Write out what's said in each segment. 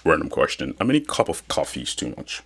Random question. How many cup of coffee is too much?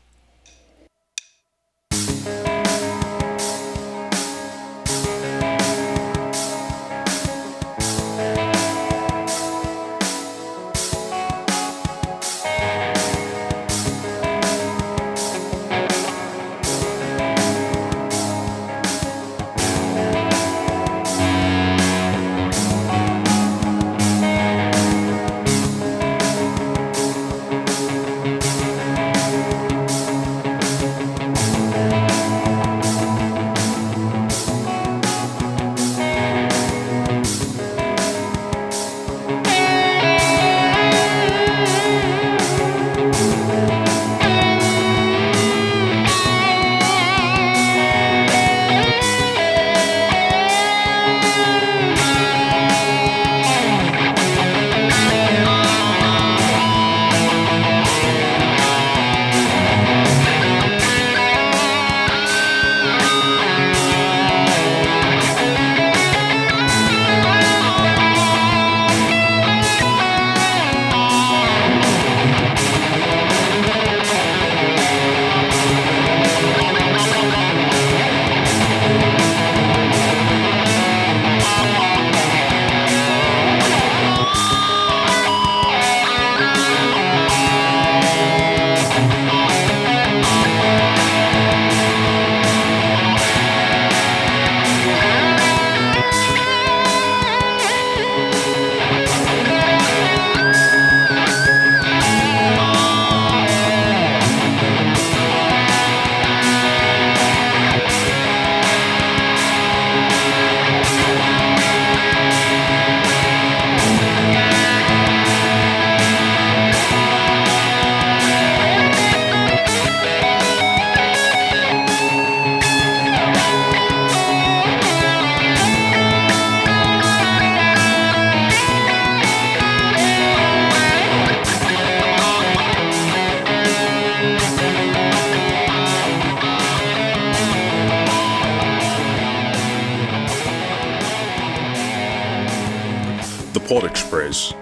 The Port Express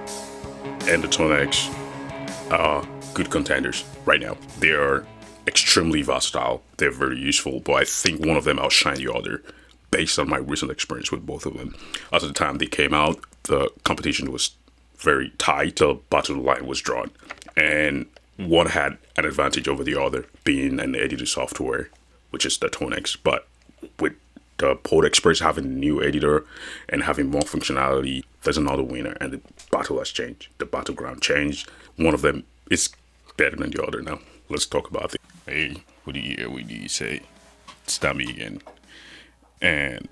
and the Tonex are good contenders right now. They are extremely versatile. They're very useful, but I think one of them outshine the other based on my recent experience with both of them. At the time they came out, the competition was very tight. The battle line was drawn, and one had an advantage over the other, being an editor software, which is the Tonex. But with the Port Express having a new editor and having more functionality, there's another winner, and the battle has changed. The battleground changed. One of them is better than the other now. Let's talk about it. Hey, what do you hear? What do you say? It's Tammy again. And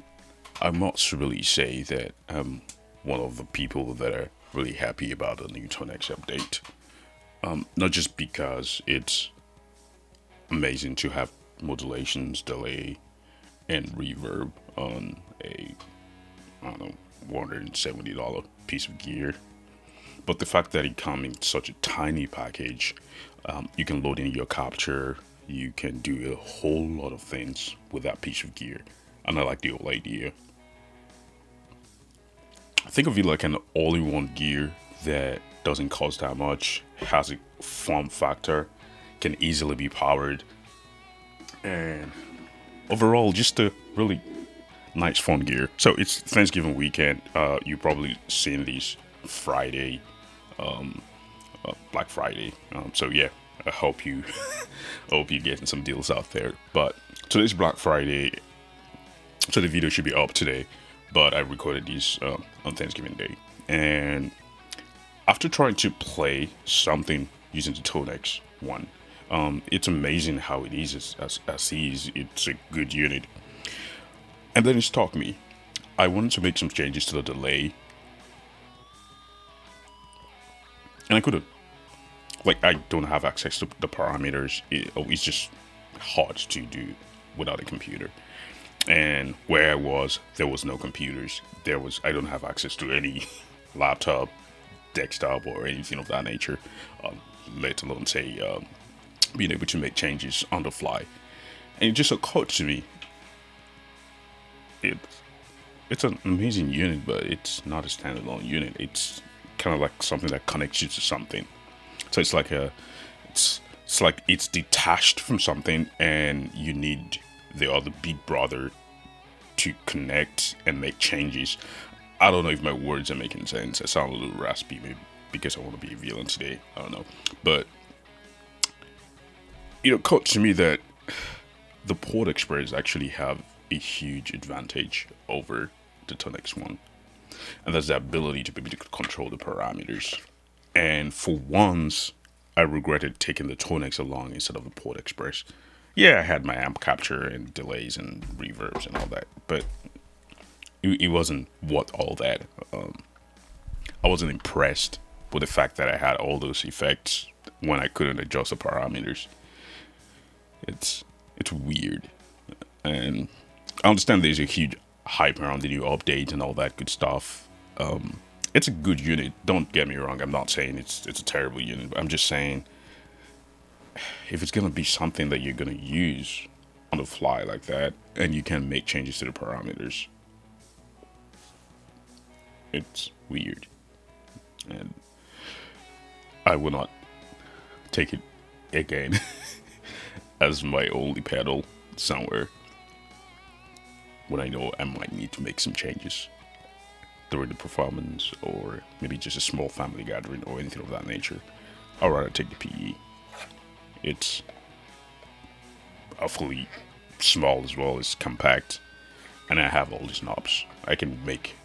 I must really say that I'm one of the people that are really happy about the new Tonex update. Not just because it's amazing to have modulations, delay, and reverb on a, I don't know, $170 piece of gear, but the fact that it comes in such a tiny package. You can load in your capture, you can do a whole lot of things with that piece of gear, and I like the whole idea. Think of it like an all-in-one gear that doesn't cost that much, has a form factor, can easily be powered, and overall just a really nice fun gear. So it's Thanksgiving weekend. You probably seen these Friday, Black Friday. So yeah, I hope you hope you're getting some deals out there. But today's Black Friday, so the video should be up today, but I recorded these on Thanksgiving Day. And after trying to play something using the Tonex One, it's amazing how it is as is. It's a good unit. And then it struck me. I wanted to make some changes to the delay, and I couldn't. Like, I don't have access to the parameters. It's just hard to do without a computer. And where I was, there was no computers. I don't have access to any laptop, desktop, or anything of that nature. Let alone say being able to make changes on the fly. And it just occurred to me, it's an amazing unit, but it's not a standalone unit. It's kind of like something that connects you to something. So it's like it's detached from something, and you need the other big brother to connect and make changes. I don't know if my words are making sense. I sound a little raspy, maybe because I want to be a villain today. I don't know, but it occurred to me that the Port Express actually have a huge advantage over the Tonex One, and that's the ability to be able to control the parameters. And for once, I regretted taking the Tonex along instead of the Port Express. Yeah, I had my amp capture and delays and reverbs and all that, but it wasn't what all that. I wasn't impressed with the fact that I had all those effects when I couldn't adjust the parameters. It's weird, and I understand there's a huge hype around the new updates and all that good stuff. It's a good unit. Don't get me wrong. I'm not saying it's a terrible unit. But I'm just saying if it's gonna be something that you're gonna use on the fly like that, and you can make changes to the parameters, it's weird, and I will not take it again as my only pedal somewhere when I know I might need to make some changes during the performance, or maybe just a small family gathering or anything of that nature. I'd rather take the PE. It's awfully small as well. It's compact, and I have all these knobs. I can make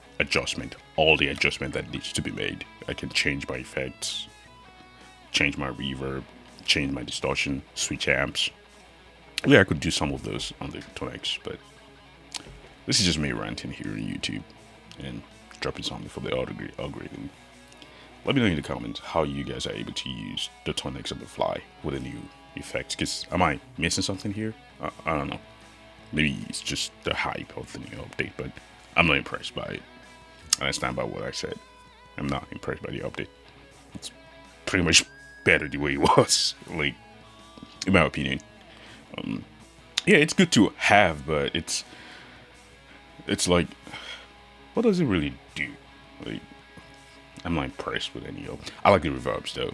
all the adjustment that needs to be made. I can change my effects, change my reverb, change my distortion, switch amps. Yeah, I could do some of those on the Tonex, but this is just me ranting here on YouTube and dropping something for the algorithm. Let me know in the comments how you guys are able to use the Tonex on the fly with a new effects. Because am I missing something here? I don't know. Maybe it's just the hype of the new update, but I'm not impressed by it. And I stand by what I said. I'm not impressed by the update. It's pretty much better the way it was, like, in my opinion. Yeah, it's good to have, but it's like, what does it really do? Like, I'm not impressed with any of them. I like the reverbs though.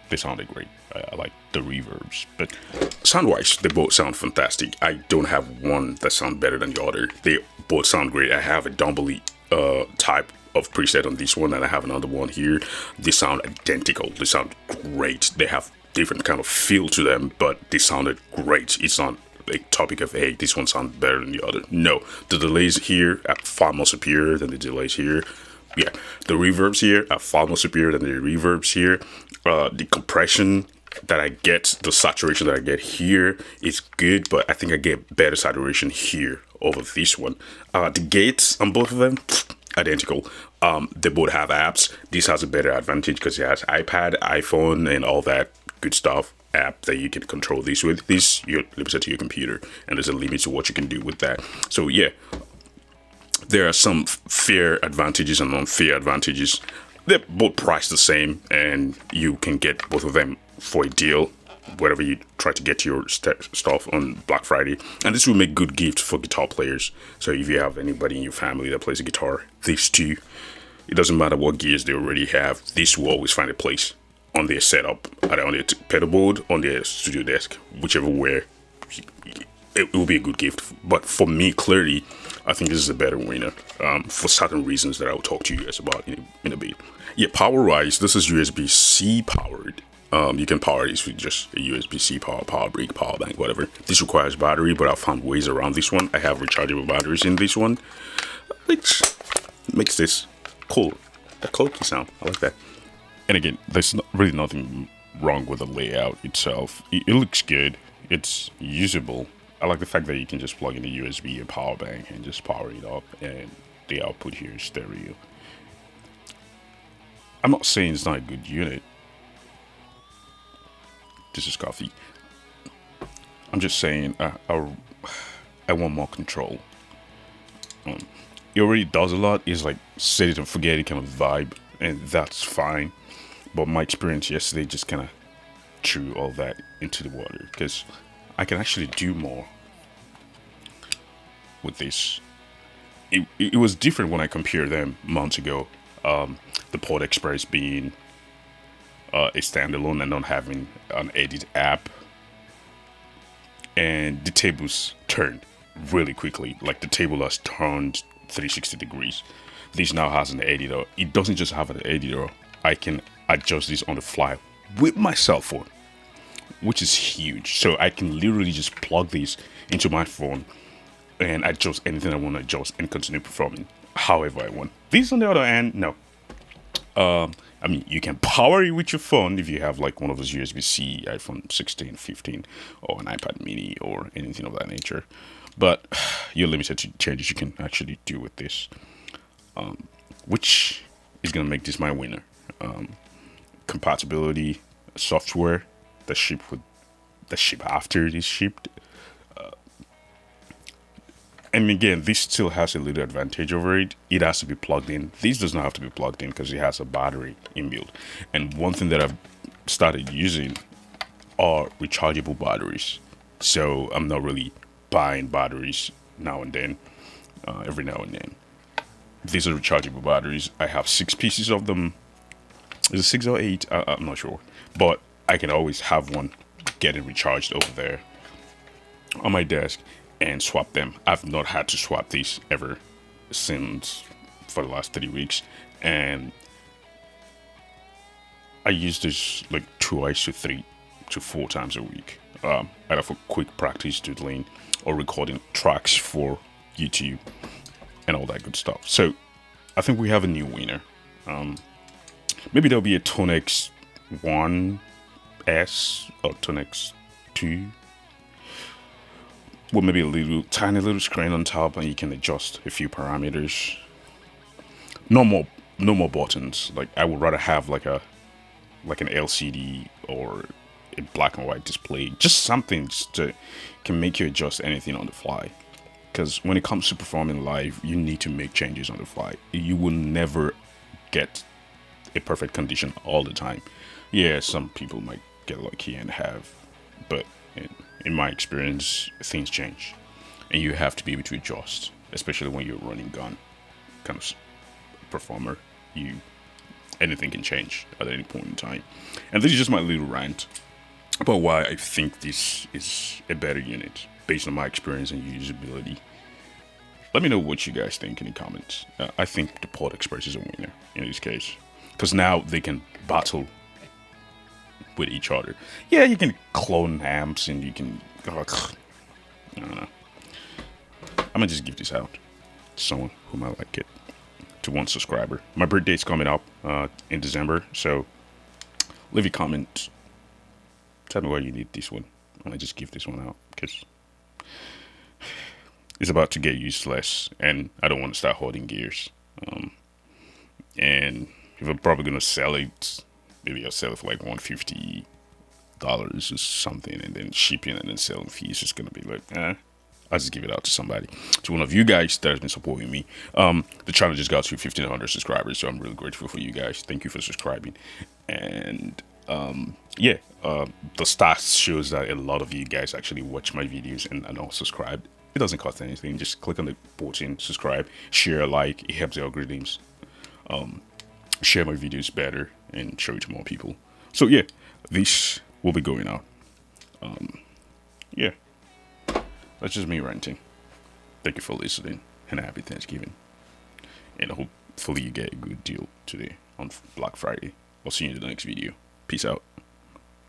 They sounded great. I like the reverbs, but sound-wise, they both sound fantastic. I don't have one that sounds better than the other. They both sound great. I have a Dumble type of preset on this one, and I have another one here. They sound identical. They sound great. They have different kind of feel to them, but they sounded great. It's not a topic of, hey, this one sounds better than the other. No, the delays here are far more superior than the delays here. Yeah, the reverbs here are far more superior than the reverbs here. The compression that I get, the saturation that I get here is good, but I think I get better saturation here over this one. The gates on both of them, identical. They both have apps. This has a better advantage because it has iPad, iPhone, and all that good stuff app that you can control this with. This, you're limited to your computer, and there's a limit to what you can do with that. So yeah, there are some fair advantages and unfair advantages. They're both priced the same, and you can get both of them for a deal wherever you try to get your stuff on Black Friday. And this will make good gifts for guitar players. So if you have anybody in your family that plays a guitar, these two, it doesn't matter what gears they already have, this will always find a place on their setup, either on their pedal board, on their studio desk, whichever way. It will be a good gift. But for me, clearly, I think this is a better winner for certain reasons that I will talk to you guys about in a bit. Yeah, power-wise, this is USB-C powered. You can power this with just a USB-C power brick, power bank, whatever. This requires battery, but I found ways around this one. I have rechargeable batteries in this one, which makes this cool. A clunky sound. I like that. And again, there's really nothing wrong with the layout itself. It looks good. It's usable. I like the fact that you can just plug in a USB and power bank and just power it up, and the output here is stereo. I'm not saying it's not a good unit. This is coffee. I'm just saying I want more control. It already does a lot. It's like set it and forget it kind of vibe, and that's fine. But my experience yesterday just kind of threw all that into the water, because I can actually do more with this. It was different when I compared them months ago. The Port Express being a standalone and not having an edit app, and the tables turned really quickly. Like the table has turned 360 degrees. This now has an editor. It doesn't just have an editor. I can adjust this on the fly with my cell phone, which is huge. So I can literally just plug this into my phone and adjust anything I want to adjust and continue performing however I want. This, on the other hand, no. I mean, you can power it with your phone if you have like one of those USB-C iPhone 16, 15, or an iPad mini or anything of that nature. But you're limited to changes you can actually do with this, which is going to make this my winner. Compatibility, software that ship after it is shipped. And again, this still has a little advantage over it. It has to be plugged in. This does not have to be plugged in because it has a battery inbuilt. And one thing that I've started using are rechargeable batteries. So I'm not really buying batteries now and then, every now and then. These are rechargeable batteries. I have 6 pieces of them. Is it 6 or 8? I'm not sure. But I can always have one getting recharged over there on my desk and swap them. I've not had to swap these ever since for the last 3 weeks, and I use this like 2 to 3 to 4 times a week, either for quick practice doodling or recording tracks for YouTube and all that good stuff. So I think we have a new winner. Maybe there'll be a Tonex One S or Tonex 2. Well, maybe a tiny little screen on top, and you can adjust a few parameters. No more buttons. Like I would rather have like an LCD or a black and white display. Just something just to can make you adjust anything on the fly. Because when it comes to performing live, you need to make changes on the fly. You will never get a perfect condition all the time. Yeah, some people might get lucky and have, but in my experience, things change, and you have to be able to adjust, especially when you're running gun kind of performer. Anything can change at any point in time. And this is just my little rant about why I think this is a better unit based on my experience and usability. Let me know what you guys think in the comments. I think the Port Express is a winner in this case, because now they can battle with each other. Yeah, you can clone amps and you can I don't know. I'm gonna just give this out to someone who might like it, to one subscriber. My birthday's coming up in December, so leave a comment, tell me why you need this one. I'm gonna just give this one out because it's about to get useless and I don't want to start holding gears. And if I'm probably gonna sell it, maybe I'll sell it for like $150 or something, and then shipping and then selling fees is just gonna be like, I'll just give it out to somebody, to one of you guys that has been supporting me. The channel just got to 1,500 subscribers, so I'm really grateful for you guys. Thank you for subscribing. And the stats shows that a lot of you guys actually watch my videos and are subscribed. It doesn't cost anything. Just click on the button, subscribe, share, like. It helps the algorithms share my videos better and show it to more people. So yeah, this will be going out. Yeah, that's just me ranting. Thank you for listening, and happy Thanksgiving. And hopefully you get a good deal today on Black Friday. I'll see you in the next video. Peace out.